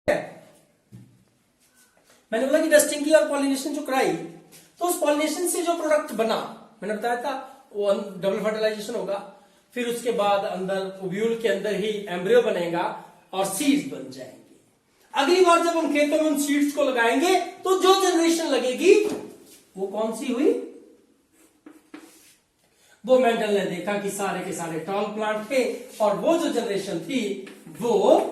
मैंने बोला कि डस्टिंग की और पॉलिनेशन जो कराई, तो उस पॉलिनेशन से जो प्रोडक्ट बना, मैंने बताया था वो डबल फर्टिलाइजेशन होगा, फिर उसके बाद अंदर ओव्यूल के अंदर ही एम्ब्रियो बनेगा और सीड्स बन जाएंगे। अगली बार जब हम खेतों में उन सीड्स को लगाएंगे तो जो जनरेशन लगेगी वो कौन सी हुई? वो मेंडल ने देखा कि सारे के सारे टॉल प्लांट थे और वो जो जनरेशन थी वो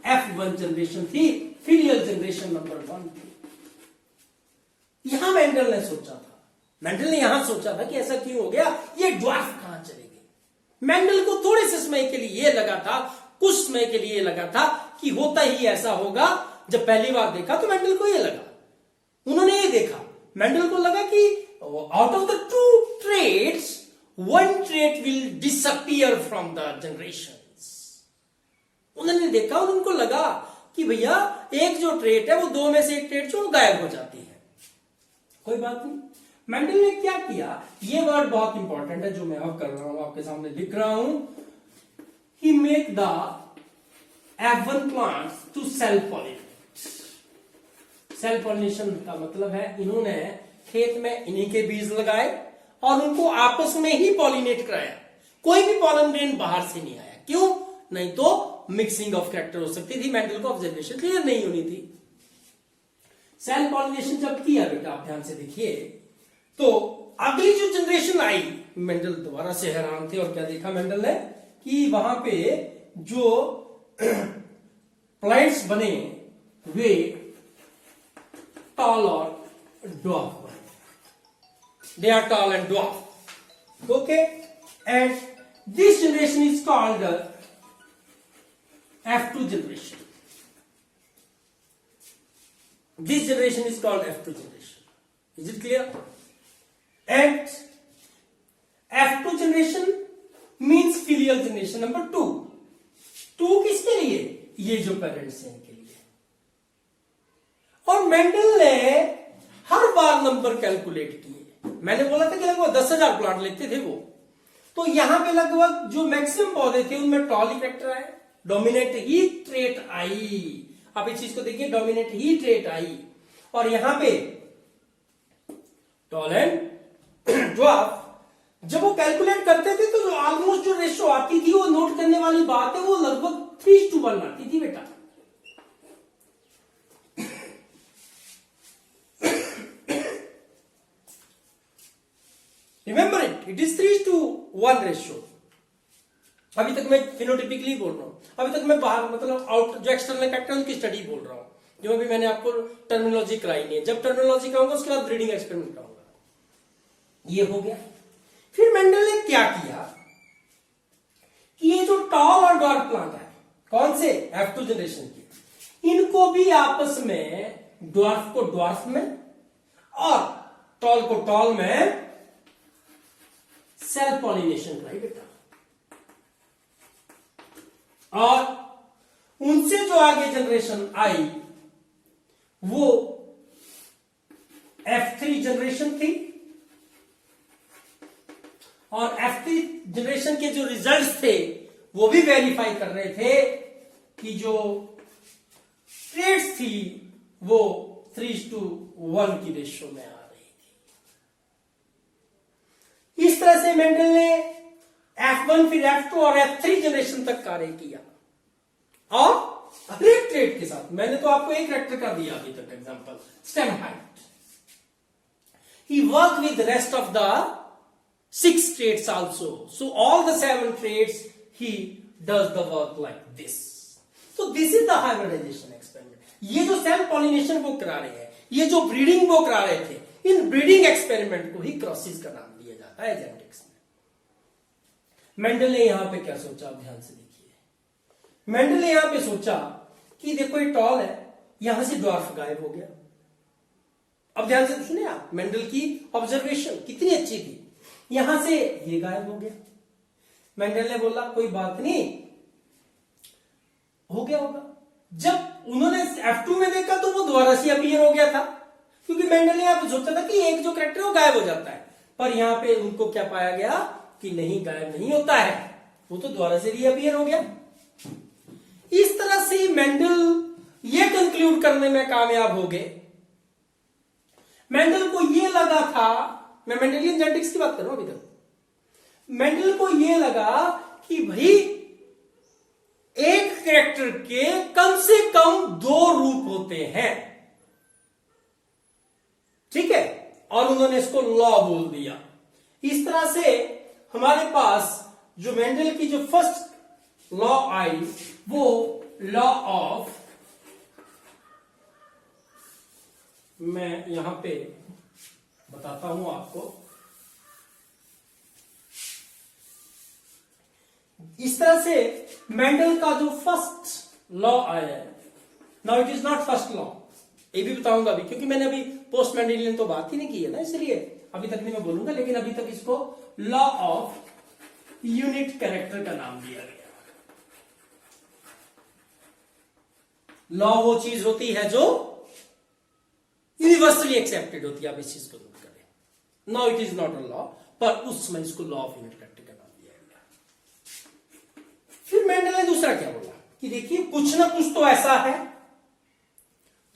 F1 जनरेशन थी, फिलियल जनरेशन नंबर 1 थी। यहां मेंडल ने सोचा था, मेंडल ने यहां सोचा था कि ऐसा क्यों हो गया, ये ड्वार्फ कहां चले गए। मेंडल को थोड़े से समय के लिए लगा था, कुछ समय के लिए लगा था कि होता ही ऐसा होगा। जब पहली बार देखा तो मेंडल को ये लगा, उन्होंने ये देखा, मेंडल को लगा कि out of the 2 traits 1 trait will disappear from the generations। उन्होंने देखा और उनको लगा कि भैया एक जो ट्रेट है वो 2 में से एक ट्रेट जो गायब हो जाती है। कोई बात नहीं, मेंडल ने क्या किया, ये वर्ड बहुत इंपॉर्टेंट है जो मैं अब कर रहा हूं, आपके सामने लिख रहा हूं। He make the F1 plants to self pollinate। Self pollination का मतलब है इन्होंने खेत में इन्हीं के बीज लगाए और उनको आपस में ही पॉलिनेट कराया। कोई भी पॉलन ग्रेन बाहर से नहीं आया, क्यों? नहीं तो मिक्सिंग ऑफ कैरेक्टर हो सकती थी, मेंडल को ऑब्जर्वेशन क्लियर नहीं होनी थी। सेल्फ पॉलिनेशन जब किया बेटा, आप ध्यान से देखिए, तो अगली जो जनरेशन आई, मेंडल दोबारा से हैरान थे और क्या देखा मेंडल ने कि वहां पे जो प्लांट्स बने वे टॉल और ड्वार्फ बने। They are tall and dwarf. Okay, and this generation is called F2 generation. This generation is called F2 generation. Is it clear? And F2 generation means filial generation number 2. 2 किसके लिए? ये जो parents हैं इनके लिए। और Mendel ने हर बार number calculate किए। मैंने बोला था कि लगभग 10,000 प्लांट लेते थे वो, तो यहां पे लगभग जो मैक्सिमम पौधे थे उनमें टॉल इफेक्टर आए, डोमिनेट ही ट्रेट आई। आप इस चीज को देखिए, डोमिनेट ही ट्रेट आई, और यहां पे टॉल एंड ड्वार्फ जब वो कैलकुलेट करते थे तो ऑलमोस्ट जो रेशियो आती थी, वो नोट करने वाली बात है, वो लगभग 3:1 आती थी बेटा। Remember it is 3:1 ratio. अभी तक मैं फिनोटिपिकली बोल रहा हूं, अभी तक मैं बाहर मतलब आउट जो एक्सटर्नल फैक्टर उनकी स्टडी बोल रहा हूं, जो अभी मैंने आपको टर्मिनोलॉजी कराई नहीं है। जब टर्मिनोलॉजी कराऊंगा उसके बाद ब्रीडिंग एक्सपेरिमेंट कराऊंगा। ये हो गया। फिर मेंडल ने क्या किया कि ये जो टॉल और डॉर्फ प्लांट है, कौन से? F2 जनरेशन की, इनको भी आपस में, ड्वार्फ को ड्वार्फ में और टॉल को टॉल में सेल्फ पॉलिनेशन कराई बेटा, और उनसे जो आगे जनरेशन आई वो F3 जनरेशन थी। और F3 जनरेशन के जो रिजल्ट्स थे वो भी वेरीफाई कर रहे थे कि जो ट्रेड्स थी वो 3:1 की रेशियो में आ रही थी। इस तरह से मेंडल ने F1 फिर F2 और F3 जनरेशन तक कार्य किया, और हर एक ट्रेड के साथ। मैंने तो आपको एक कैरेक्टर का दिया अभी तक example, stem height. He worked with the rest of the 6 traits also. So all the 7 traits he does the work like this. So this is the hybridization experiment. ये जो सेल्फ पॉलिनेशन वो करा रहे हैं, ये जो ब्रीडिंग वो करा रहे थे, इन ब्रीडिंग एक्सपेरिमेंट को ही क्रॉसिस का नाम दिया जाता है जेनेटिक्स में। मेंडल ने यहां पे क्या सोचा, आप ध्यान से देखिए। मेंडल ने यहां पे सोचा कि देखो ये टॉल है, यहां से ड्वार्फ गायब हो गया। अब ध्यान से सुने आप, मेंडल की ऑब्जर्वेशन कितनी अच्छी थी। यहां से ये गायब हो गया। मेंडल ने बोला कोई बात नहीं, हो गया होगा। जब उन्होंने F2 में देखा तो वो दोबारा से अपीयर हो गया था, क्योंकि मेंडल ने यहां पे सोचा था कि एक जो कैरेक्टर वो गायब हो जाता है, पर यहां पे उनको क्या पाया गया कि नहीं, गायब नहीं होता है, वो तो दोबारा से रीअपीयर हो गया। इस तरह से मेंडल ये कंक्लूड करने में कामयाब हो गए, मेंडल को ये लगा था, मैं मेंडेलियन जेनेटिक्स की बात कर रहा हूं अभी तक, मेंडल को ये लगा कि भाई एक कैरेक्टर के कम से कम 2 रूप होते हैं, ठीक है, और उन्होंने इसको लॉ बोल दिया। इस तरह से हमारे पास जो मेंडल की जो फर्स्ट लॉ आई वो लॉ ऑफ, मैं यहां पे बताता हूं आपको, इस तरह से मेंडल का जो फर्स्ट लॉ आया है, now it is not first law, ये भी बताऊंगा अभी, क्योंकि मैंने अभी पोस्ट मेंडेलियन तो बात ही नहीं की है ना, इसलिए अभी तक नहीं मैं बोलूंगा, लेकिन अभी तक इसको लॉ ऑफ यूनिट कैरेक्टर का नाम दिया गया। लॉ वो चीज होती है जो यूनिवर्सली एक्सेप्टेड होती है, आप इस चीज को नोट करें। Now it is not a law, पर उस समय इसको लॉ ऑफ यूनिट कैरेक्टर का नाम दिया गया। फिर मेंडल ने दूसरा क्या बोला कि देखिए कुछ ना कुछ तो ऐसा है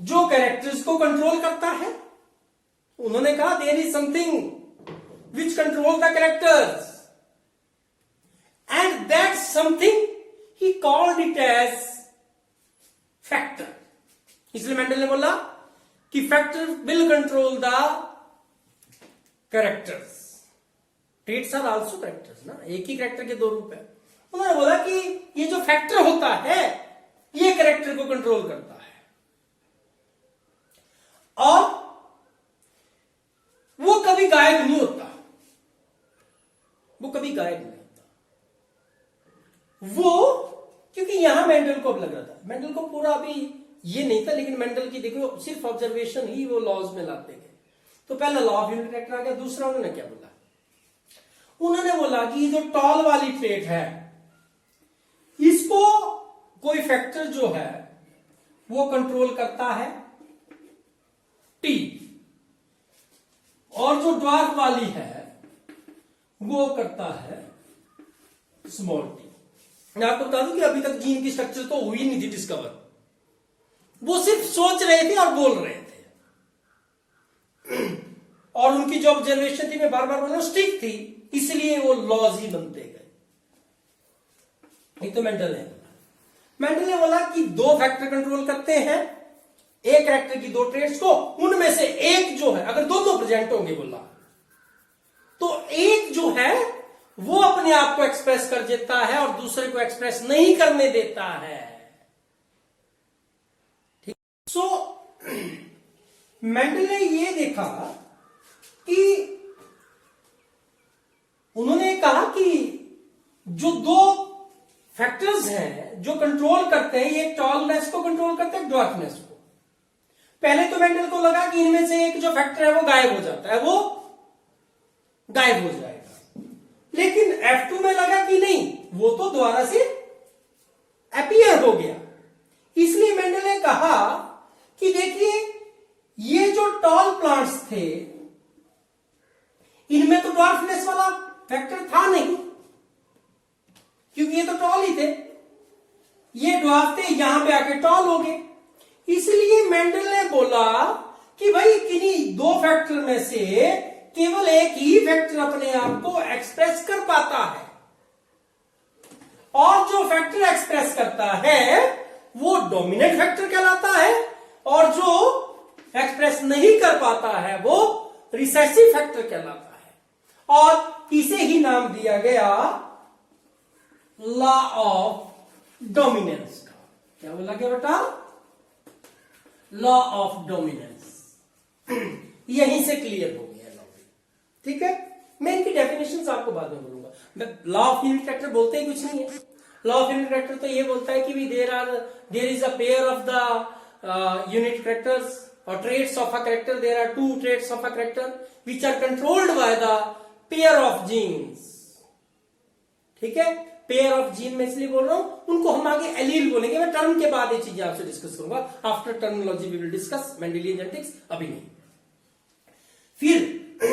जो कैरेक्टर्स को कंट्रोल करता है। उन्होंने कहा there is something which control the characters and that something he called it as factor. इसलिए मेंडल ने बोला कि factor will control the characters, traits are also characters ना, एक ही कैरेक्टर के 2 रूप है। उन्होंने बोला कि ये जो फैक्टर होता है ये कैरेक्टर को कंट्रोल करता है, और वो कभी गायब नहीं होता, वो कभी गायब नहीं होता। वो क्योंकि यहां मेंडल को अब लग रहा था, मेंडल को पूरा अभी ये नहीं था, लेकिन मेंडल की देखो सिर्फ ऑब्जर्वेशन ही वो लॉज में लाते गए। तो पहला लॉ ऑफ यूनिट कैरेक्टर आ गया। दूसरा उन्होंने क्या बोला, उन्होंने बोला कि जो टॉल वाली ट्रेट है इसको कोई फैक्टर जो है वो कंट्रोल करता है टी, और जो ड्वार्फ वाली है वो करता है स्मॉल टी। मैं आपको बता दूं कि अभी तक जीन की स्ट्रक्चर तो हुई नहीं थी डिस्कवर, वो सिर्फ सोच रहे थे और बोल रहे थे, और उनकी जो ऑब्जर्वेशन थी, मैं बार बार बोल रहा हूं, स्ट्रिक्ट थी, इसलिए वो लॉज ही बनते गए। ये तो मेंडल ने बोला कि 2 फैक्टर कंट्रोल करते हैं एक कैरेक्टर की 2 ट्रेट्स को, उनमें से एक जो है अगर दोनों प्रेजेंट होंगे बोला तो एक जो है वो अपने आप को एक्सप्रेस कर देता है और दूसरे को एक्सप्रेस नहीं करने देता है। ठीक, सो मेंडल ने ये देखा कि उन्होंने कहा कि जो 2 फैक्टर्स हैं जो कंट्रोल करते हैं, ये टॉलनेस को कंट्रोल करते हैं, ड्वार्फनेस को। पहले तो मेंडल को लगा कि इनमें से एक जो फैक्टर है वो गायब हो जाता है, वो गायब हो जाएगा, लेकिन F2 में लगा कि नहीं, वो तो दोबारा से अपीयर हो गया। इसलिए मेंडल ने कहा कि देखिए ये जो टॉल प्लांट्स थे इनमें तो ड्वार्फनेस वाला फैक्टर था नहीं, क्योंकि ये तो टॉल ही थे, ये ड्वार्फ थे, यहां पे आके टॉल हो गए। इसलिए मेंडल ने बोला कि भाई किन्हीं 2 फैक्टर में से केवल एक ही फैक्टर अपने आप को एक्सप्रेस कर पाता है, और जो फैक्टर एक्सप्रेस करता है वो डोमिनेंट फैक्टर कहलाता है, और जो एक्सप्रेस नहीं कर पाता है वो रिसेसिव फैक्टर कहलाता है, और इसे ही नाम दिया गया लॉ ऑफ डोमिनेंस का। क्या बोला गया बेटा? Law of dominance. यहीं से क्लियर हो गया लॉ, ठीक है। मैं इनकी डेफिनेशंस आपको बाद में बोलूंगा। लॉ ऑफ यूनिट कैरेक्टर बोलते ही कुछ नहीं है। लॉ ऑफ यूनिट कैरेक्टर तो ये बोलता है कि there is a pair of the unit characters or traits of a character. There are 2 traits of a character which are controlled by the pair of genes. ठीक है, pair of gene में इसलिए बोल रहा हूं, उनको हम आगे एलील बोलेंगे। मैं टर्म के बाद ये चीजें आपसे डिस्कस करूंगा। After terminology we will discuss Mendelian genetics, अभी नहीं। फिर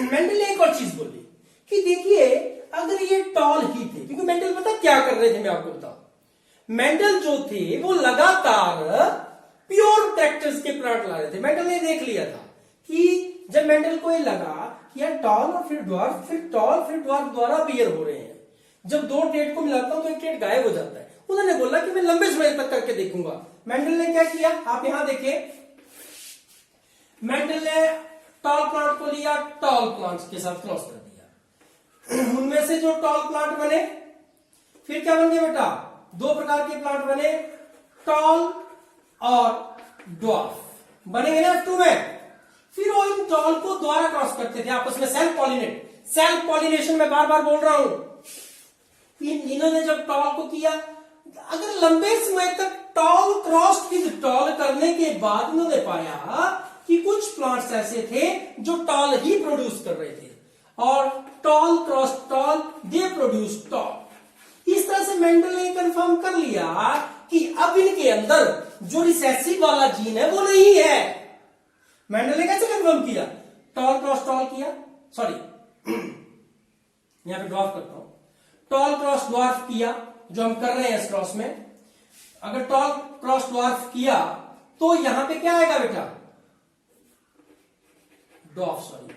मेंडल ने एक और चीज बोली कि देखिए अगर ये टॉल ही थे, क्योंकि मेंडल पता क्या कर रहे थे, मैं आपको बताऊं। मेंडल जो थे वो लगातार प्योर कैरेक्टर्स के प्लांट ला रहे थे। मेंडल ने देख लिया था कि जब मेंडल को ये लगा कि यार टॉल और फिर ड्वार्फ, फिर टॉल फिर ड्वार्फ द्वारा अपीयर हो रहे हैं, जब दो ट्रेड को मिलाता हूं तो एक ट्रेड गायब हो जाता है। उन्होंने बोला कि मैं लंबे समय तक करके देखूंगा। मेंडल ने क्या किया, आप यहां देखिए, मेंडल ने टॉल प्लांट को लिया, टॉल प्लांट्स के साथ क्रॉस कर दिया। उनमें से जो टॉल प्लांट बने, फिर क्या बन गया बेटा, दो प्रकार के प्लांट बने, टॉल और ड्वार्फ बनेंगे ना F2 में। फिर वो इन टॉल को द्वारा क्रॉस करते थे आपस में, सेल्फ पॉलिनेट। सेल्फ पॉलिनेशन में बार बार बोल रहा हूं। इन्होंने जब टॉल को किया, अगर लंबे समय तक टॉल क्रॉस विद टॉल करने के बाद इन्होंने पाया कि कुछ प्लांट्स ऐसे थे जो टॉल ही प्रोड्यूस कर रहे थे, और tall cross tall they produce tall. इस तरह से मेंडल ने कंफर्म कर लिया कि अब इनके अंदर जो रिसेसिव वाला जीन है वो नहीं है। मेंडल ने कैसे कंफर्म किया, टॉल क्रॉस टॉल किया, सॉरी यहां पे ड्रॉप करता हूं, टॉल क्रॉस ड्वार्फ किया, जो हम कर रहे हैं इस क्रॉस में। अगर टॉल क्रॉस ड्वार्फ किया तो यहां पे क्या आएगा बेटा, dwarf, sorry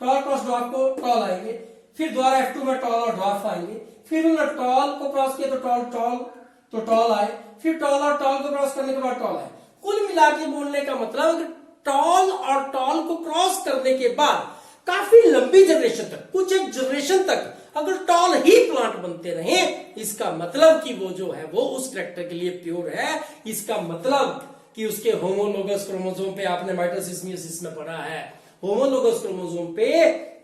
tall cross dwarf को टॉल आएंगे, फिर द्वारा F2 में टॉल और ड्वार्फ आएंगे, फिर उन्होंने टॉल को क्रॉस किया तो टॉल आए, फिर टॉल और टॉल को क्रॉस करने के बाद टॉल आए। कुल मिला के बोलने का मतलब, अगर टॉल और टॉल को क्रॉस करने के बाद काफी लंबी जनरेशन तक, कुछ एक जनरेशन तक अगर टॉल ही प्लांट बनते रहे, इसका मतलब कि वो जो है वो उस कैरेक्टर के लिए प्योर है। इसका मतलब कि उसके होमोलोगस क्रोमोसोम पे, आपने माइटोसिस मियोसिस में पढ़ा है, होमोलोगस क्रोमोसोम पे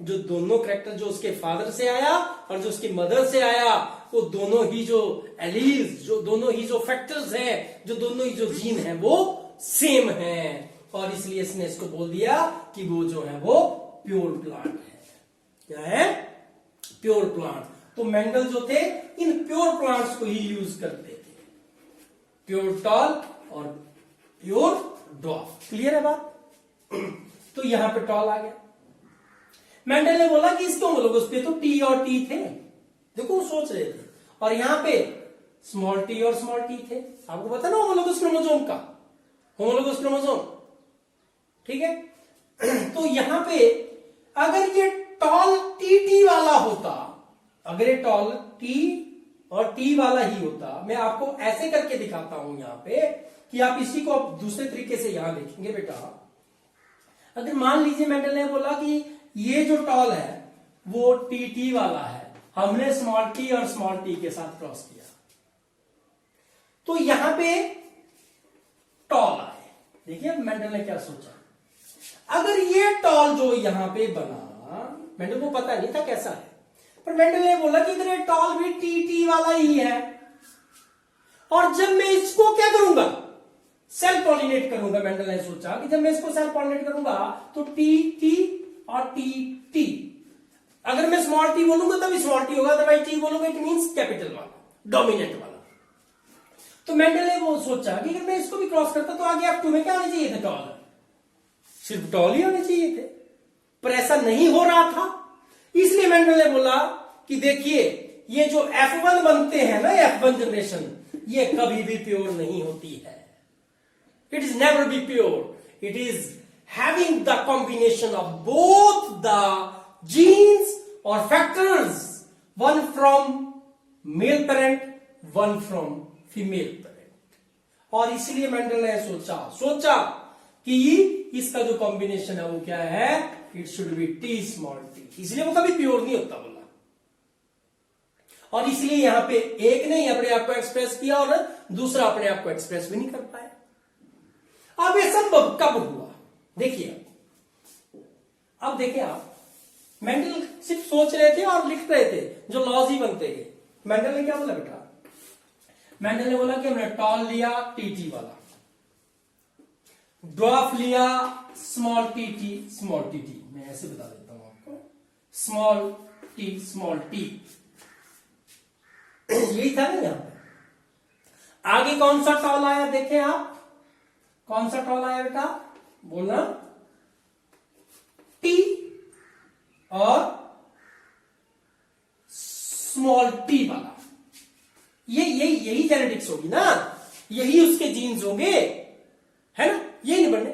जो दोनों कैरेक्टर, जो उसके फादर से आया और जो उसकी मदर से आया, वो दोनों ही जो एलील्स, जो दोनों ही जो फैक्टर्स हैं, जो दोनों ही जो जीन है वो सेम है, और इसलिए इसने इसको बोल दिया कि वो जो है वो प्योर प्लांट है। क्या है, प्योर प्लांट। तो मेंडल जो थे इन प्योर प्लांट्स को ही यूज करते थे, प्योर टॉल और प्योर ड्वार्फ। क्लियर है बात। तो यहां पे टॉल आ गया। मेंडल ने बोला कि इसके होमोलोगस पे तो टी और टी थे, देखो सोच रहे थे, और यहां पे स्मॉल टी और स्मॉल टी थे। आपको पता ना होमोलोगस क्रोमोसोम का, होमोलोगस क्रोमोसोम, ठीक है। तो यहां पे अगर ये टॉल टी टी वाला होता, अगर ये टॉल टी और टी वाला ही होता, मैं आपको ऐसे करके दिखाता हूं यहां पे कि आप इसी को आप दूसरे तरीके से यहां देखेंगे बेटा। अगर मान लीजिए मेंडल ने बोला कि ये जो टॉल है वो टी टी वाला है, हमने स्मॉल टी और स्मॉल टी के साथ क्रॉस किया, तो यहां पे टॉल आए। देखिए मेंडल ने क्या सोचा, अगर ये टॉल जो यहां पे बना, मेंडल को पता नहीं था कैसा है, पर मेंडल ने बोला कि इधर ये टॉल भी टी टी वाला ही है, और जब मैं इसको क्या करूंगा, सेल्फ पॉलिनेट करूंगा। मेंडल ने सोचा कि जब मैं इसको सेल्फ पॉलिनेट करूंगा तो टी टी और टी टी, अगर मैं स्मॉल टी बोलूंगा तभी स्मॉल टी होगा, अदरवाइज टी बोलूंगा इट मींस कैपिटल वाला, डोमिनेंट वाला। तो मेंडल ने वो सोचा कि अगर मैं इसको भी क्रॉस करता तो आगे F2 में क्या आने चाहिए थे, टॉल, सिर्फ टॉल ही होने चाहिए थे, पर ऐसा नहीं हो रहा था। इसलिए मेंडल ने बोला कि देखिए ये जो F1 बनते हैं ना, F1 जनरेशन, ये कभी भी प्योर नहीं होती है। It is never be pure, it is having the combination of both the genes or factors, one from male parent, one from female parent। और इसलिए मेंडल ने सोचा कि इसका जो कॉम्बिनेशन है वो क्या है, it should be T small T, इसलिए वो कभी प्योर नहीं होता बोला। और इसलिए यहां पे एक ने अपने आप को एक्सप्रेस किया और दूसरा अपने आप को एक्सप्रेस भी नहीं कर पाया। अब ये संभव कब हुआ, देखिए, अब देखिए आप, मेंडल सिर्फ सोच रहे थे और लिख रहे थे, जो लॉज ही बनते गए। मेंडल ने क्या बोला बेटा, मेंडल ने बोला कि हमने टॉल लिया टी टी वाला, ड्वार्फ लिया स्मॉल टी टी, मैं ऐसे बता देता हूं आपको, स्मॉल टी यही था ना यहां पे। आगे कौन सा टॉल आया, देखें आप, कौन सा टॉल आया बेटा, बोलना, टी और स्मॉल टी वाला। यही जेनेटिक्स होगी ना, यही उसके जीन्स होंगे। है ना, ये नहीं बढ़ने।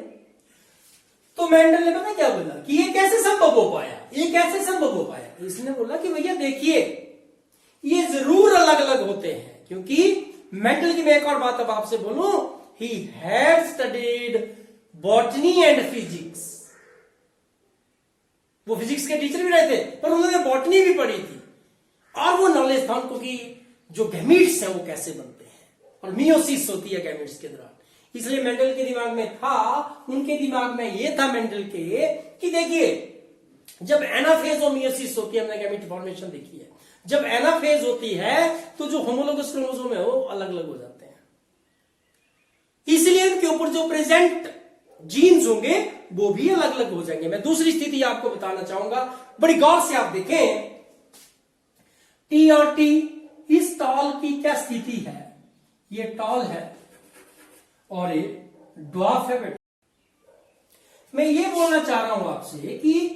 तो मेंडल ने पता क्या बोला कि ये कैसे संभव हो पाया, ये कैसे संभव हो पाया। इसने बोला कि भैया देखिए ये जरूर अलग अलग होते हैं, क्योंकि मेंडल की मैं एक और बात अब आपसे बोलूं, he had studied botany and physics. वो फिजिक्स के टीचर भी रहे थे, पर उन्होंने बॉटनी भी पढ़ी थी, और वो नॉलेज था उनको कि जो गैमीट्स है वो कैसे बनते हैं और मियोसिस होती है गैमीट्स के दौरान। इसलिए मेंडल के दिमाग में था, उनके दिमाग में ये था मेंडल के कि देखिए जब एनाफेज और मियोसिस होती है, हमने गैमीट फॉर्मेशन देखी है, जब एनाफेज होती है तो जो होमोलोगस क्रोमोसोम है वो अलग अलग हो जाते हैं, इसलिए इनके ऊपर जो प्रेजेंट जीन्स होंगे वो भी अलग अलग हो जाएंगे। मैं दूसरी स्थिति आपको बताना चाहूंगा, बड़ी गौर से आप देखें, टी और टी, इस टॉल की क्या स्थिति है, ये टॉल है और ये ड्वार्फ है बेटा। मैं ये बोलना चाह रहा हूं आपसे कि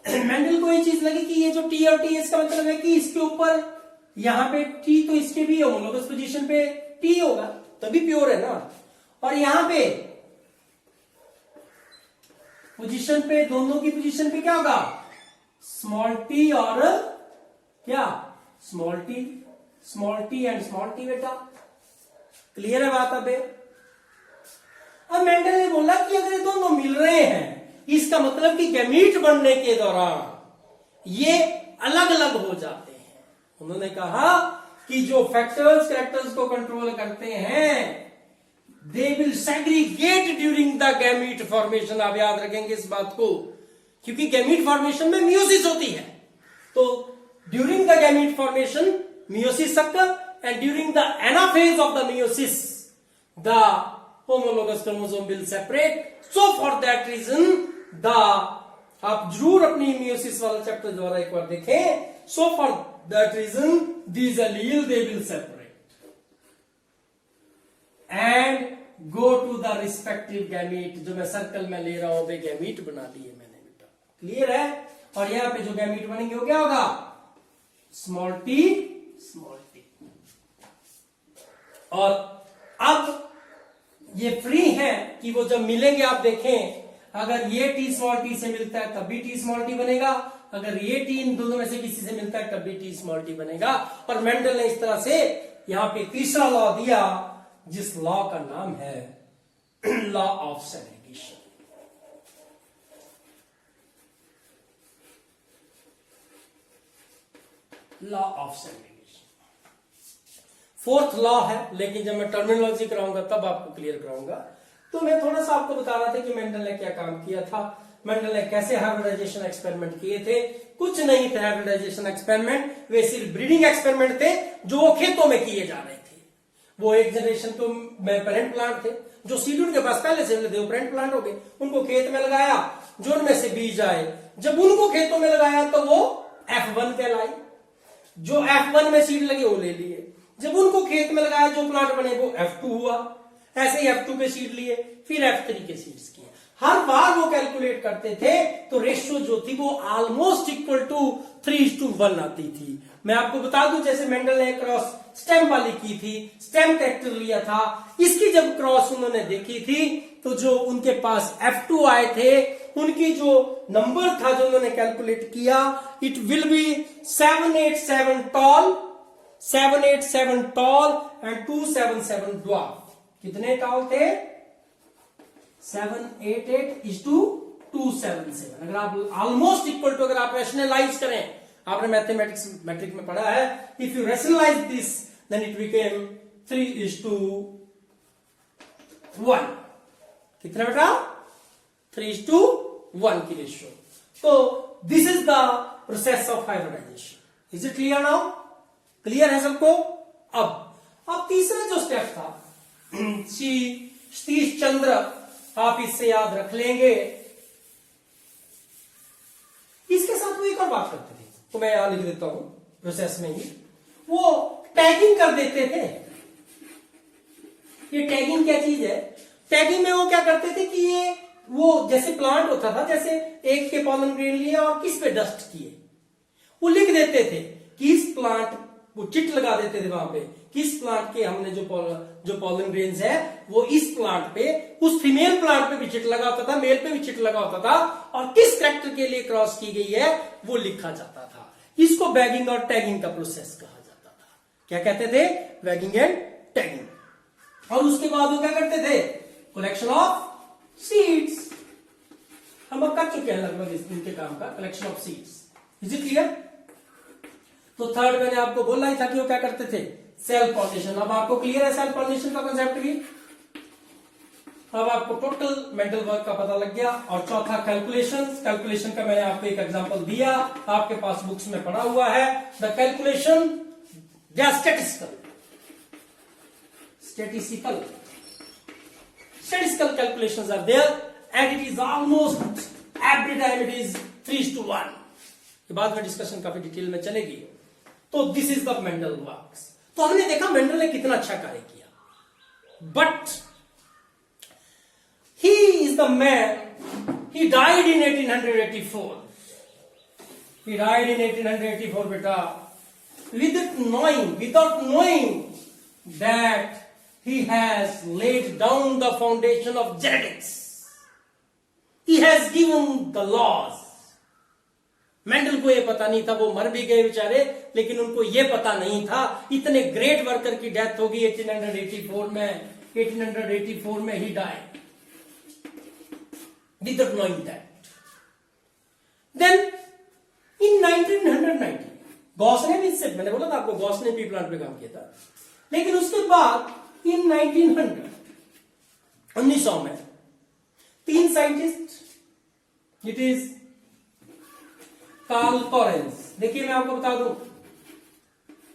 मेंडल को ये चीज लगी कि ये जो टी और टी, इसका मतलब है कि इसके ऊपर यहां पे टी तो इसके भी होमोलोगस पोजीशन पे टी होगा तभी प्योर है ना, और यहां पे पोजीशन पे, दोनों की पोजीशन पे क्या होगा, स्मॉल टी और क्या, small T and small T बेटा। क्लियर है बात। अब मेंडल ने बोला कि अगर ये दोनों मिल रहे हैं, इसका मतलब कि गैमीट बनने के दौरान ये अलग अलग हो जाते हैं। उन्होंने कहा कि जो फैक्टर्स कैरेक्टर्स को कंट्रोल करते हैं they will segregate during the gamete formation. आप याद रखेंगे इस बात को, क्योंकि गैमीट फॉर्मेशन में मियोसिस होती है, तो during the gamete formation meiosis occur, and during the anaphase of the meiosis the homologous chromosome will separate. So for that reason the, आप जरूर अपनी meiosis वाला चैप्टर द्वारा एक बार देखें, so for that reason these allele they will separate and go to the respective gamete। जो मैं circle में ले रहा हूं वे गैमीट बना दिए मैंने बेटा। क्लियर है। और यहां पे जो गैमीट बनेंगे वो क्या होगा, स्मॉल टी स्मॉल टी। और अब ये फ्री है कि वो जब मिलेंगे, आप देखें अगर ये टी स्मॉल टी से मिलता है तब भी टी स्मॉल टी बनेगा, अगर ये टी इन दोनों में से किसी से मिलता है तब भी टी स्मॉल टी बनेगा। और मेंडल ने इस तरह से यहां पे तीसरा लॉ दिया जिस लॉ का नाम है law of segregation. Law of segregation fourth law है, लेकिन जब मैं टर्मिनोलॉजी कराऊंगा तब आपको क्लियर कराऊंगा। तो मैं थोड़ा सा आपको बता रहा था कि मेंडल ने क्या काम किया था, मेंडल ने कैसे हाइब्रिडाइजेशन एक्सपेरिमेंट किए थे। कुछ नहीं थे हाइब्रिडाइजेशन एक्सपेरिमेंट, वे सिर्फ ब्रीडिंग एक्सपेरिमेंट थे जो खेतों में किए जा रहे थे। वो एक जनरेशन तो में पेरेंट प्लांट थे, जो सीड उनके पास पहले से थे वो पेरेंट प्लांट हो गए, उनको खेत में लगाया, जो उनमें से बीज आए, जब उनको खेतों में लगाया तो वो F1 कहलाई, जो F1 में सीड लगे वो ले लिए, जब उनको खेत में लगाया जो प्लांट बने वो F2 हुआ, ऐसे ही F2 के सीड लिए, फिर F3 के सीड्स किए। हर बार वो कैलकुलेट करते थे तो रेशियो जो थी वो ऑलमोस्ट इक्वल टू 3:1 आती थी। मैं आपको बता दूं, जैसे मेंडल ने क्रॉस स्टेम वाली की थी, स्टेम कैरेक्टर लिया था, इसकी जब क्रॉस उन्होंने देखी थी तो जो उनके पास F2 आए थे, उनकी जो नंबर था जो उन्होंने कैलकुलेट किया, it will be 787 tall, 787 tall and 277 dwarf. कितने टॉल थे, 788:277। अगर आप ऑलमोस्ट इक्वल टू, अगर आप रैशनलाइज करें, आपने मैथमेटिक्स मैट्रिक में पढ़ा है, if you rationalise this then it became 3:1। कितना बेटा, 3:1 की रेशियो। तो this is the process of hybridisation. Is it clear now? Clear है सबको? अब तीसरा जो स्टेप था सतीश चंद्र, आप इससे याद रख लेंगे, इसके साथ वो एक और बात करते थे, तो मैं यहां लिख देता हूं प्रोसेस में ही, वो टैगिंग कर देते थे। ये टैगिंग क्या चीज है, टैगिंग में वो क्या करते थे कि ये वो जैसे प्लांट होता था, जैसे एक के पॉलन ग्रेन लिए और किस पे डस्ट किए, वो लिख देते थे कि इस प्लांट वो चिट लगा देते थे वहां पे किस प्लांट के हमने जो पॉलन ग्रेन्स है वो इस प्लांट पे, उस फीमेल प्लांट पे भी चिट लगा होता था, मेल पे भी चिट लगा होता था, और किस कैरेक्टर के लिए क्रॉस की गई है वो लिखा जाता था। इसको बैगिंग और टैगिंग का प्रोसेस कहा जाता था। क्या कहते थे? Bagging and tagging. और उसके बाद वो क्या करते थे? Collection of seeds. हम अब कर चुके हैं लगभग इनके काम का, collection of seeds. Is it clear? तो थर्ड मैंने आपको बोला ही था कि वो क्या करते थे? Self pollination. अब आपको क्लियर है सेल्फ पॉलिनेशन का कंसेप्ट भी? अब आपको टोटल मेंटल वर्क का पता लग गया। और चौथा कैलकुलेशन। कैलकुलेशन का मैंने आपको एक एग्जांपल दिया, आपके पास बुक्स में पढ़ा हुआ है। The calculation they are statistical calculations are there and it is almost every time it is 3:1. ये बाद में डिस्कशन काफी डिटेल में चलेगी। तो this is the Mendel works. तो हमने देखा मेंडल ने कितना अच्छा कार्य किया, but he is the man, he died in 1884। He died in 1884 बेटा, without knowing that he has laid down the foundation of genetics. He has given the laws. Mendel को ये पता नहीं था, वो मर भी गए बेचारे, लेकिन उनको ये पता नहीं था इतने ग्रेट वर्कर की डेथ होगी 1884 में। 1884 में he died without knowing that. Then in 1990 Gauss ने भी, इससे मैंने बोला था आपको, गॉस ने भी प्लांट पे काम किया था। लेकिन उसके बाद इन 1900 में 3 scientist, it is Karl Correns. देखिए मैं आपको बता दूं,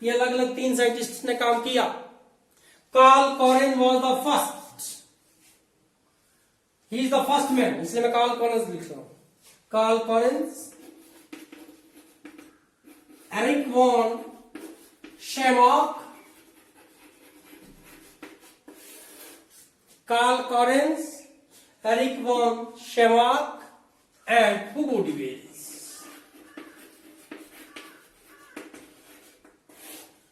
ये अलग अलग 3 साइंटिस्ट ने काम किया। Carl Correns was the first, he is the first man, इसलिए मैं कार्ल कॉरेंस लिख रहा हूं। Carl Correns, Eric von Tschermak, Carl Correns, Eric von Schemack, and Hugo de Vries.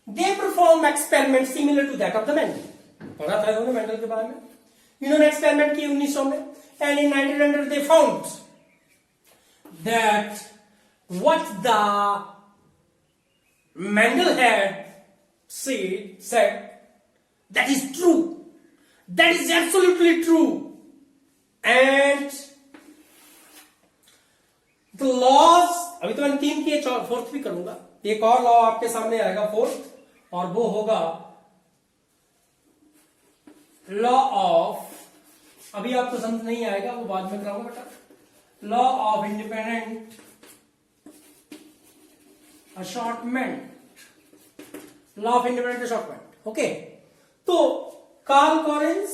They perform experiments similar to that of the Mendel. पढ़ा था इन्होंने Mendel के बारे में। इन्होंने एक्सपेरिमेंट किए 1900 में, and in 1900 they found that what the Mendel had said that is true. That is absolutely true. And the laws, अभी तो मैंने 3 किए, 4th भी करूंगा। एक और लॉ आपके सामने आएगा 4th, और वो होगा लॉ ऑफ, अभी आपको समझ नहीं आएगा, वो बाद में कराऊंगा बेटा। Law of independent assortment. Law of independent assortment. Okay, तो Carl Correns,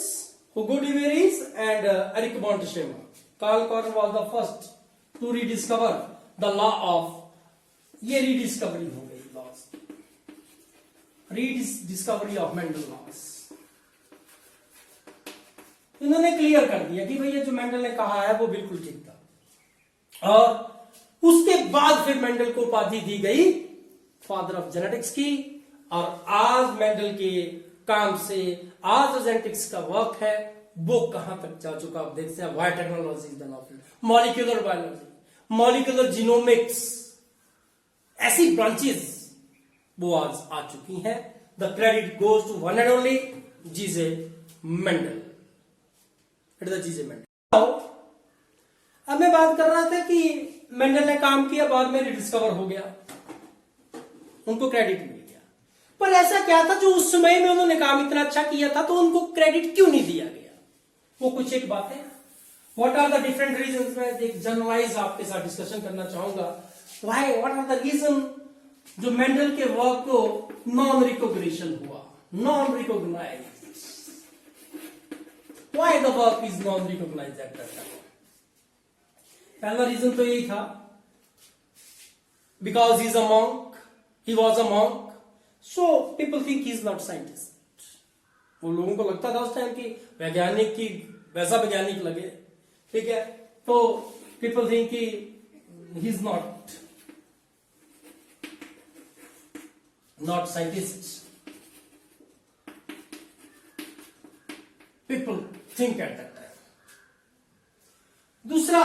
Hugo de Vries, and Eric von Schemack. Carl Correns was the first to rediscover the law of, ये rediscovery हो गई laws, rediscovery of Mendel laws। इन्होंने clear कर दिया कि भैया जो मेंडल ने कहा है वो बिल्कुल ठीक था। और उसके बाद फिर मेंडल को उपाधि दी गई फादर ऑफ जेनेटिक्स की। और आज मेंडल के काम से आज जो जेनेटिक्स का वर्क है वो कहां तक जा चुका आप देखते हैं। Biotechnology is the molecular biology, molecular genomics, ऐसी ब्रांचेस वो आज आ चुकी हैं। The credit goes to one and only GJ Mendel. It is GJ Mendel. अब मैं बात कर रहा था कि मेंडल ने काम किया, बाद में रिडिस्कवर हो गया, उनको क्रेडिट मिल गया। पर ऐसा क्या था जो उस समय में उन्होंने काम इतना अच्छा किया था, तो उनको क्रेडिट क्यों नहीं दिया गया? वो कुछ एक बातें, what are the different reasons. मैं एक जनरलाइज आपके साथ डिस्कशन करना चाहूंगा। Why, what are the reason जो मेंडल के वर्क को नॉन रिकॉग्निशन हुआ, non recognise. Why the work is non recognise at that time? पहला रीजन तो यही था, because he is a monk, he was a monk, so people think he is not scientist. वो लोगों को लगता था उस टाइम की वैज्ञानिक की वैसा वैज्ञानिक लगे, ठीक है, तो पीपल थिंक कि ही is not not scientists. People think at that time. दूसरा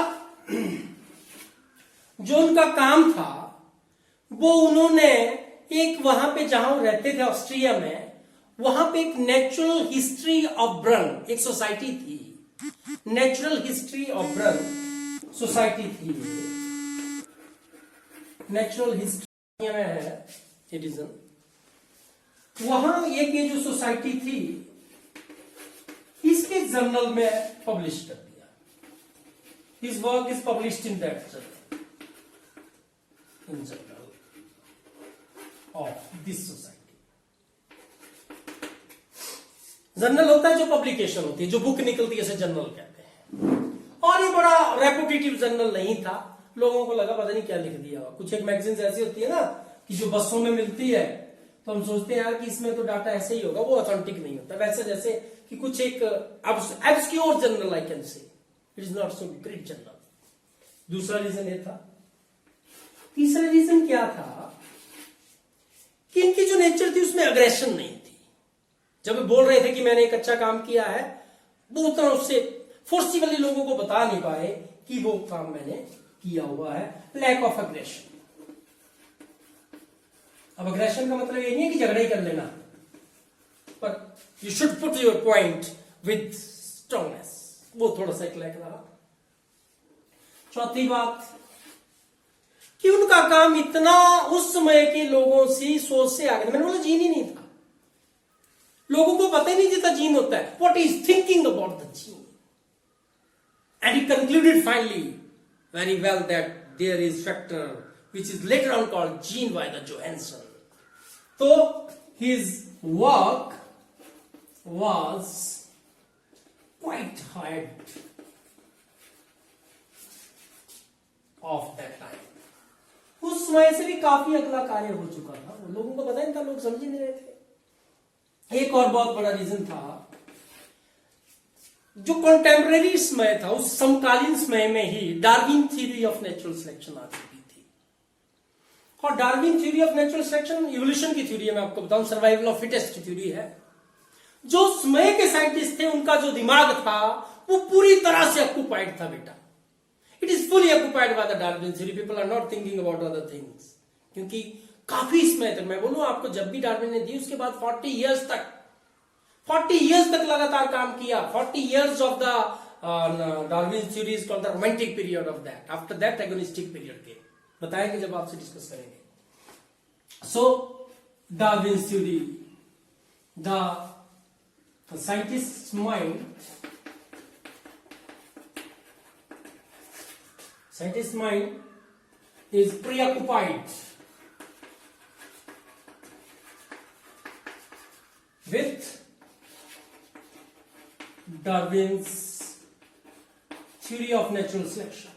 जो उनका काम था वो उन्होंने एक वहां पे जहां वो रहते थे ऑस्ट्रिया में, वहां पे एक नेचुरल हिस्ट्री ऑफ ब्रन एक सोसाइटी थी, नेचुरल हिस्ट्री ऑफ ब्रन सोसाइटी थी, नेचुरल हिस्ट्री में है सिटीजन, वहां एक ये जो सोसाइटी थी इसके जर्नल में पब्लिश कर दिया. His work is published in that journal, in journal of this society. Journal होता है जो पब्लिकेशन होती है, जो बुक निकलती है, इसे जर्नल कहते हैं. और ये बड़ा रेपुटेटिव जर्नल नहीं था, लोगों को लगा पता नहीं क्या लिख दिया. कुछ एक मैगजीन ऐसी होती है ना कि जो बसों में मिलती है तो हम सोचते हैं यार कि इसमें तो डाटा ऐसे ही होगा, वो ऑथेंटिक नहीं होता. वैसे जैसे कि कुछ एक obscure journal I can say, it is not so great journal. दूसरा रीजन ये था. तीसरा रीजन क्या था कि इनकी जो नेचर थी उसमें अग्रेशन नहीं थी. जब वे बोल रहे थे कि मैंने एक अच्छा काम किया है, वो उतना उससे फोर्सिबली लोगों को बता नहीं पाए कि वो काम मैंने किया हुआ है. Lack of aggression. अब अग्रेशन का मतलब ये नहीं है कि झगड़ा ही कर लेना, पर you should put your point with strongness. वो थोड़ा सा एक लैक रहा. चौथी बात कि उनका काम इतना उस समय के लोगों से सोच से आगे, मैंने बोला जीन ही नहीं था. लोगों को पता ही नहीं जितना जीन होता है. What is thinking about the gene. And he concluded finally very well that there is factor which is later on called gene by the Johansson. So his work was quite ahead of that time. उस समय से भी काफी अगला कार्य हो चुका था, लोगों को पता नहीं था, लोग समझ ही नहीं रहे थे. एक और बहुत बड़ा रीजन था, जो कंटेम्परेरी समय था, उस समकालीन समय में ही Darwin theory of natural selection आ चुकी थी. और Darwin theory of natural selection evolution की थ्योरी है, मैं आपको बताऊं, सर्वाइवल ऑफ फिटेस्ट की थ्योरी है. जो समय के साइंटिस्ट थे उनका जो दिमाग था वो पूरी तरह से ऑक्युपाइड था बेटा. It is fully occupied by the Darwin theory. People are not thinking about other things. क्योंकि काफी समय तक, मैं बोलूं आपको, जब भी डार्विन ने दी उसके बाद 40 इयर्स तक लगातार काम किया. 40 years of the Darwin's theory is called the romantic period of that. After that agonistic period came. बताएंगे जब आपसे डिस्कस करेंगे. So Darwin's theory, the scientist's mind is preoccupied with Darwin's theory of natural selection.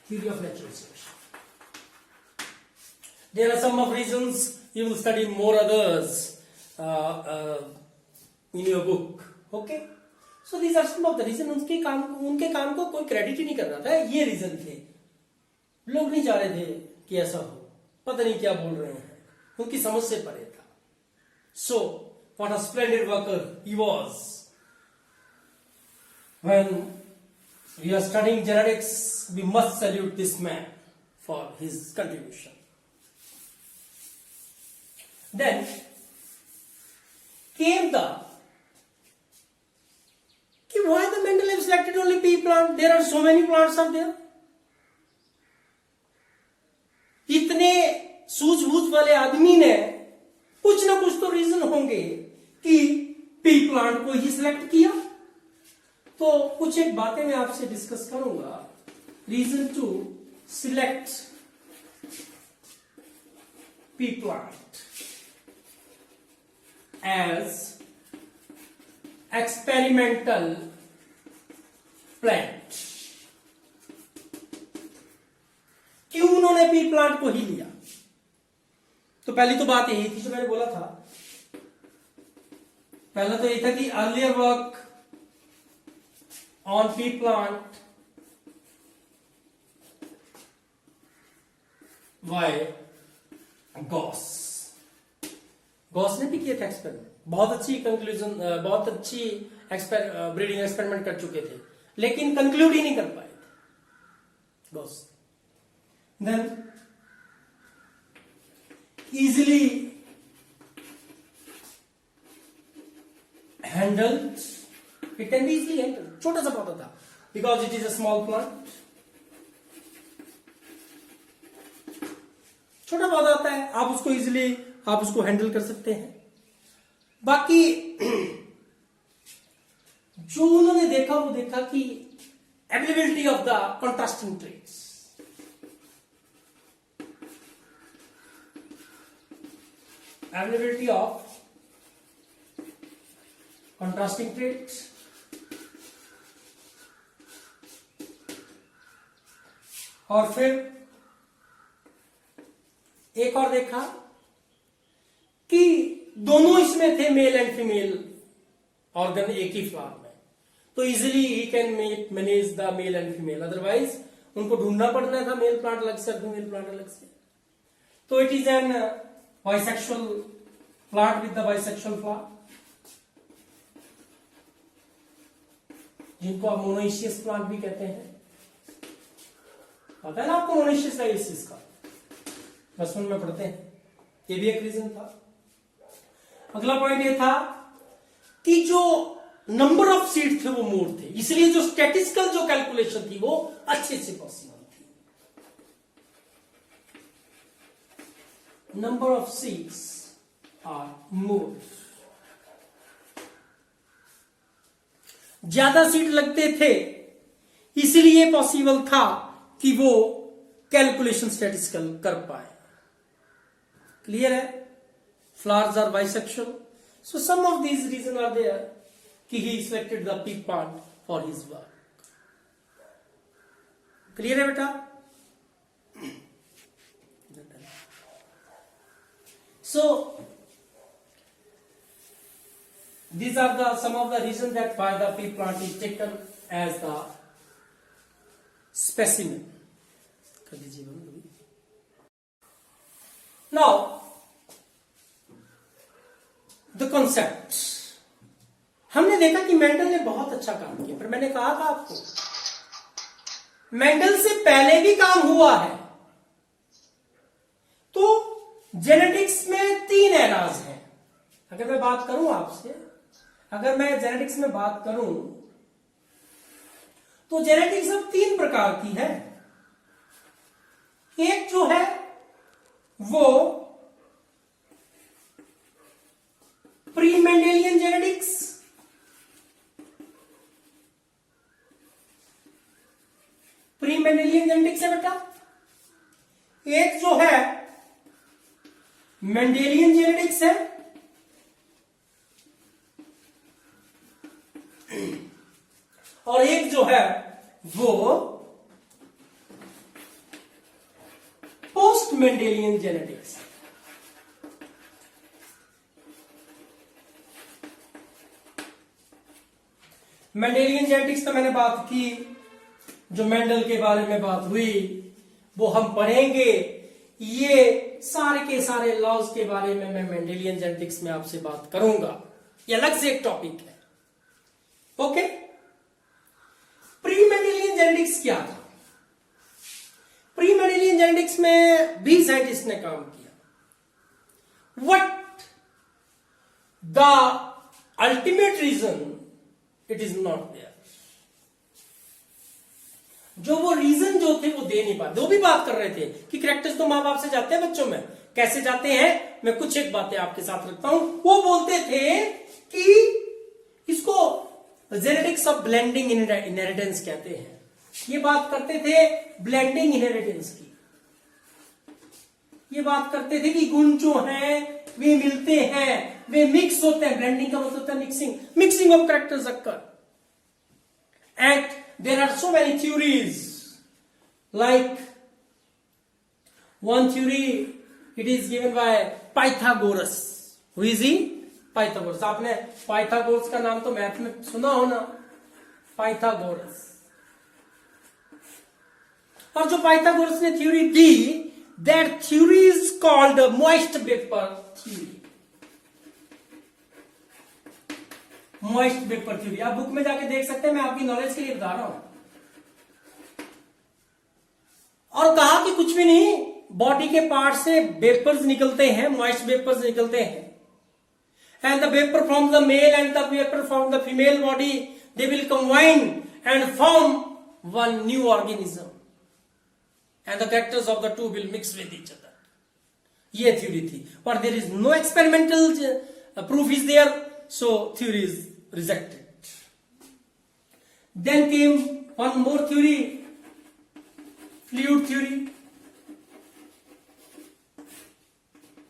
Theory of natural selection. There are some of reasons. You will study more others in your book. Okay? So these are some of the reasons. उनके काम को कोई credit ही नहीं कर रहा था. ये reason थे. लोग नहीं चाह रहे थे कि ऐसा हो. पता नहीं क्या बोल रहे हैं. उनकी समझ से परे था. So, what a splendid worker he was. When we are studying genetics, we must salute this man for his contribution. Then came the why the Mendeleev selected only pea plant? There are so many plants out there. इतने सूझबूझ वाले आदमी ने कुछ ना कुछ तो reason होंगे कि पी प्लांट को ही सिलेक्ट किया. तो कुछ एक बातें मैं आपसे डिस्कस करूंगा. Reason to select pea plant as experimental plant. क्यों उन्होंने पी प्लांट को ही लिया? तो पहली तो बात यही थी जो मैंने बोला था. पहला तो ये था कि earlier work on pea plant by Goss. Goss ने भी किया था एक्सपेरिमेंट, बहुत अच्छी कंक्लूजन, बहुत अच्छी ब्रीडिंग एक्सपेरिमेंट कर चुके थे, लेकिन कंक्लूड ही नहीं कर पाए थे Goss. Then easily handled, it can be easily handled, छोटा सा पौधा था, because it is a small plant, छोटा पौधा होता है, आप उसको इजीली आप उसको हैंडल कर सकते हैं। बाकी जो उन्होंने देखा वो देखा कि availability of the contrasting traits, availability of contrasting traits, और फिर एक और देखा कि दोनों इसमें थे, मेल एंड फीमेल ऑर्गन एक ही फ्लावर में, तो easily he can manage the male and female, otherwise उनको ढूंढना पड़ना था, मेल प्लांट अलग से फीमेल प्लांट अलग से। तो it is an bisexual plant with the bisexual flower, जिनको आप मोनोइशियस प्लांट भी कहते हैं। पता है ना आपको मोनोइशियस का इस का बचपन में पढ़ते हैं, ये भी एक रीजन था। अगला पॉइंट ये था कि जो नंबर ऑफ सीड थे वो मोर थे, इसलिए जो स्टैटिस्टिकल जो कैलकुलेशन थी वो अच्छे से पॉसिबल थी। number of seeds are more, ज्यादा सीड लगते थे इसलिए पॉसिबल था कि वो कैलकुलेशन स्टैटिस्टिकल कर पाए। क्लियर है? Flowers are bisexual, so some of these reason are there कि he selected the pea plant for his work. Clear है बेटा? So these are the some of the reasons that why the pea plant is taken as the specimen. Now the concept, हमने देखा कि Mendel ने बहुत अच्छा काम किया, पर मैंने कहा था आपको मेंडल से पहले भी काम हुआ है। तो जेनेटिक्स में 3 एराज हैं। अगर मैं बात करूं आपसे, अगर मैं जेनेटिक्स में बात करूं तो जेनेटिक्स अब 3 प्रकार की है। एक जो है वो pre Mendelian genetics, pre Mendelian genetics है बेटा। एक जो है मेंडेलियन जेनेटिक्स है, और एक जो है वो पोस्ट मेंडेलियन जेनेटिक्स है। मेंडेलियन जेनेटिक्स तो मैंने बात की, जो मेंडल के बारे में बात हुई वो हम पढ़ेंगे। ये सारे के सारे लॉज के बारे में मैं मेंडेलियन जेनेटिक्स में आपसे बात करूंगा, ये अलग से एक टॉपिक है। ओके, प्री मेंडेलियन जेनेटिक्स क्या था? प्री मेंडेलियन जेनेटिक्स में भी साइंटिस्ट ने काम किया। What the ultimate reason, it is not there. जो वो रीजन जो थे वो दे नहीं पाते। वो भी बात कर रहे थे कि कैरेक्टर्स तो मां बाप से जाते हैं बच्चों में, कैसे जाते हैं मैं कुछ एक बातें आपके साथ रखता हूं। वो बोलते थे कि इसको जेनेटिक्स ऑफ ब्लेंडिंग इनहेरिटेंस कहते हैं। ये बात करते थे ब्लेंडिंग इनहेरिटेंस की, ये बात करते थे कि गुण जो हैं वे मिलते हैं, वे मिक्स होते हैं। ब्लेंडिंग का मतलब होता है mixing, mixing of characters occur. And there are so many theories, like one theory it is given by Pythagoras. Who is he? Pythagoras. आपने Pythagoras का नाम तो मैथ में सुना हो ना, Pythagoras। और जो Pythagoras ने theory the, That theory is called moist vapor theory. Moist vapor theory आप बुक में जाके देख सकते हैं, मैं आपकी नॉलेज के लिए बता रहा हूं. और कहा कि कुछ भी नहीं, बॉडी के पार्ट से वेपर्स निकलते हैं, मॉइस्ट वेपर्स निकलते हैं. And the vapor from the male and the vapor from the female body, they will combine and form one new organism. And the characters of the two will mix with each other. ये theory थी. But there is no experimental proof is there, so theory is rejected. Then came one more theory, fluid theory.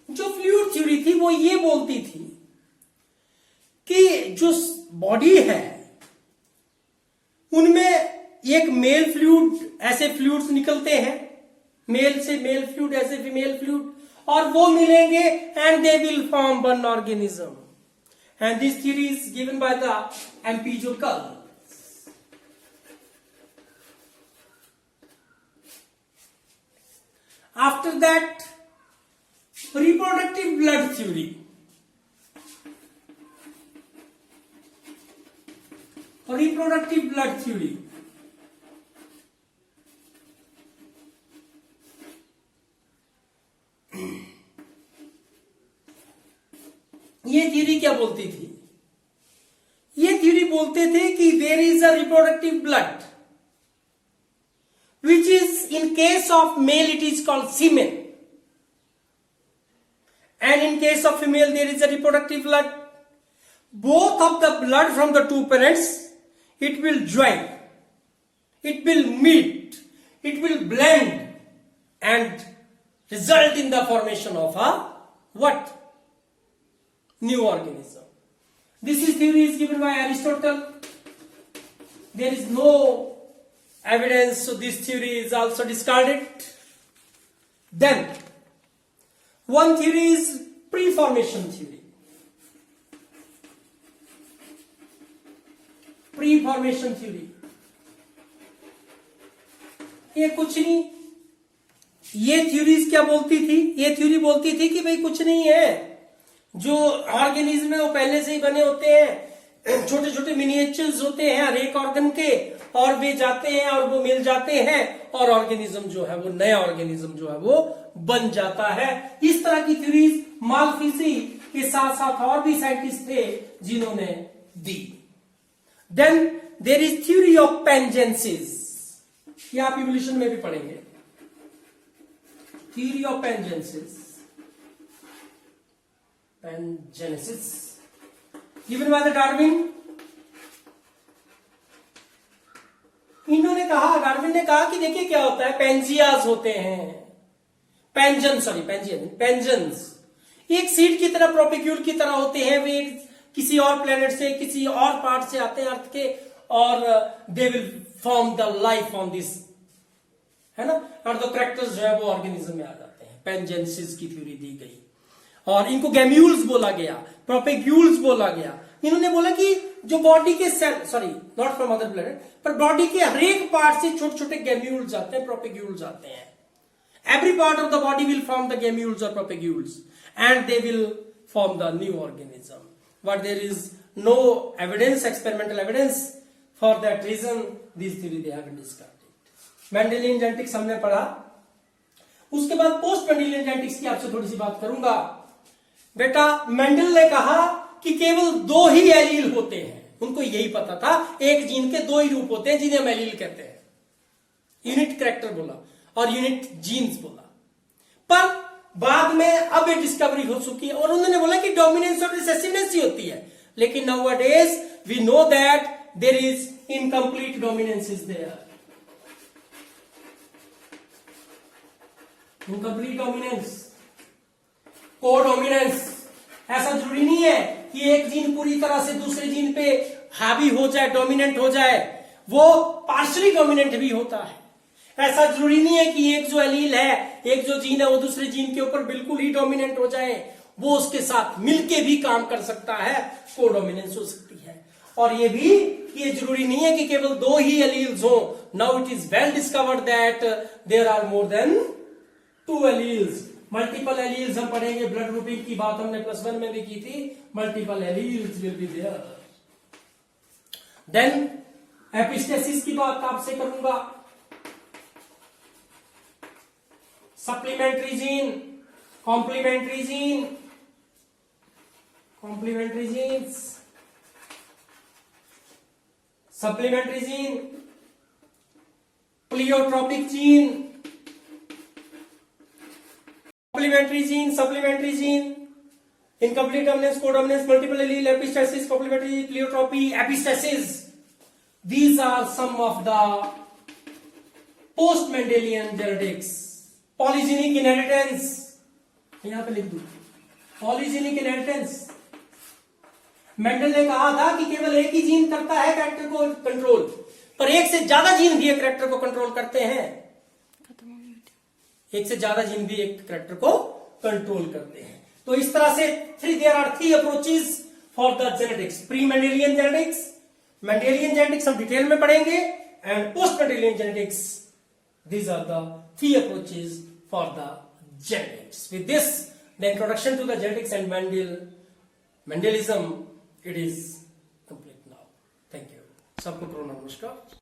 जो fluid theory थी वो ये बोलती थी कि जो बॉडी है उनमें एक मेल फ्लूइड, ऐसे फ्लूइड्स निकलते हैं, मेल से मेल फ्लूइड, ऐसे फीमेल फ्लूइड, और वो मिलेंगे and they will form one organism. And this theory is given by the Empedocles. After that reproductive blood theory. Reproductive blood theory ये थ्योरी क्या बोलती थी? ये थ्योरी बोलते थे कि there is a reproductive blood which is in case of male it is called semen, and in case of female there is a reproductive blood. Both of the blood from the two parents, it will join, it will meet, it will blend and result in the formation of a what? New organism. This is theory is given by Aristotle. There is no evidence, so this theory is also discarded. Then one theory is pre-formation theory. Pre-formation theory ये कुछ नहीं. ये theories क्या बोलती थी? ये theory बोलती थी कि भाई कुछ नहीं है, जो ऑर्गेनिज्म है वो पहले से ही बने होते हैं, छोटे छोटे मिनिएचर्स होते हैं हर एक ऑर्गन के, और वे जाते हैं और वो मिल जाते हैं और ऑर्गेनिज्म जो है वो नया ऑर्गेनिज्म जो है वो बन जाता है. इस तरह की थ्योरीज माल्फीसी के साथ साथ और भी साइंटिस्ट थे जिन्होंने दी. Then there is theory of pangenesis. ये आप इवोल्यूशन में भी पढ़ेंगे. Theory of pangenesis. Pangenesis. Given by the Darwin. इन्होंने कहा, डार्विन ने कहा कि देखिए क्या होता है, पेंजियाज होते हैं, पेंजेंस एक सीड की तरह, प्रोपिक्यूल की तरह होते हैं. वे किसी और प्लेनेट से, किसी और पार्ट से आते हैं अर्थ के, और दे will form the life on this, है ना, और द कैरेक्टर्स जो है वो ऑर्गेनिज्म में आ जाते हैं. पेंजेंसिस की थ्योरी दी गई और इनको गैम्यूल्स बोला गया, प्रोपेग्यूल्स बोला गया. इन्होंने बोला कि जो बॉडी के cell, sorry not from other planet, पर बॉडी के हर एक पार्ट से छोटे छोटे गैम्यूल्स आते हैं, प्रोपेग्यूल्स आते हैं. Every part of the body will form the gemmules और propagules and they will form the new organism. But there is no evidence, experimental evidence, for that reason this theory they have discarded. Mendelian genetics हमने पढ़ा. उसके बाद post Mendelian genetics की आपसे थोड़ी सी बात करूंगा. बेटा मेंडल ने कहा कि केवल 2 ही एलील होते हैं. उनको यही पता था एक जीन के 2 ही रूप होते हैं जिन्हें हम एलील कहते हैं. यूनिट कैरेक्टर बोला और यूनिट जीन्स बोला. पर बाद में अब ये डिस्कवरी हो चुकी है और उन्होंने बोला कि डोमिनेंस और रिसेसिवनेस ही होती है. लेकिन nowadays we know that there is incomplete dominance is there. Incomplete dominance, codominance. ऐसा जरूरी नहीं है कि एक जीन पूरी तरह से दूसरे जीन पे हावी हो जाए, डोमिनेंट हो जाए. वो पार्शियली डोमिनेंट भी होता है. ऐसा जरूरी नहीं है कि एक जो एलील है, एक जो जीन है वो दूसरे जीन के ऊपर बिल्कुल ही डोमिनेंट हो जाए. वो उसके साथ मिलके भी काम कर सकता है, कोडोमिनेंस हो सकती है. और ये भी ये जरूरी नहीं है कि केवल 2 ही एलील्स हो. Now it is well discovered that there are more than 2 alleles, multiple alleles हम पढ़ेंगे, ब्लड ग्रुपिंग की बात हमने +1 में भी की थी, multiple alleles will be there. Then epistasis की बात आपसे करूंगा, supplementary gene, complementary gene, complementary genes, supplementary gene, pleiotropic gene, complementary gene, supplementary gene, incomplete dominance, codominance, multiple allele, epistasis, complementary, pleiotropy, epistasis, these are some of the post Mendelian genetics। Polygenic inheritance, यहां पे लिख दूं, polygenic inheritance. Mendel ने कहा था कि केवल एक ही जीन करता है कैरेक्टर को कंट्रोल, पर एक से ज्यादा जीन भी एक कैरेक्टर को कंट्रोल करते हैं, एक से ज्यादा जीन भी एक कैरेक्टर को कंट्रोल करते हैं। तो इस तरह से there are 3 approaches for the genetics, pre Mendelian genetics, Mendelian genetics हम डिटेल में पढ़ेंगे, and post Mendelian genetics. These are the 3 approaches for the genetics. With this, the introduction to the genetics and Mendelism, it is complete now. Thank you. सबको नमस्कार।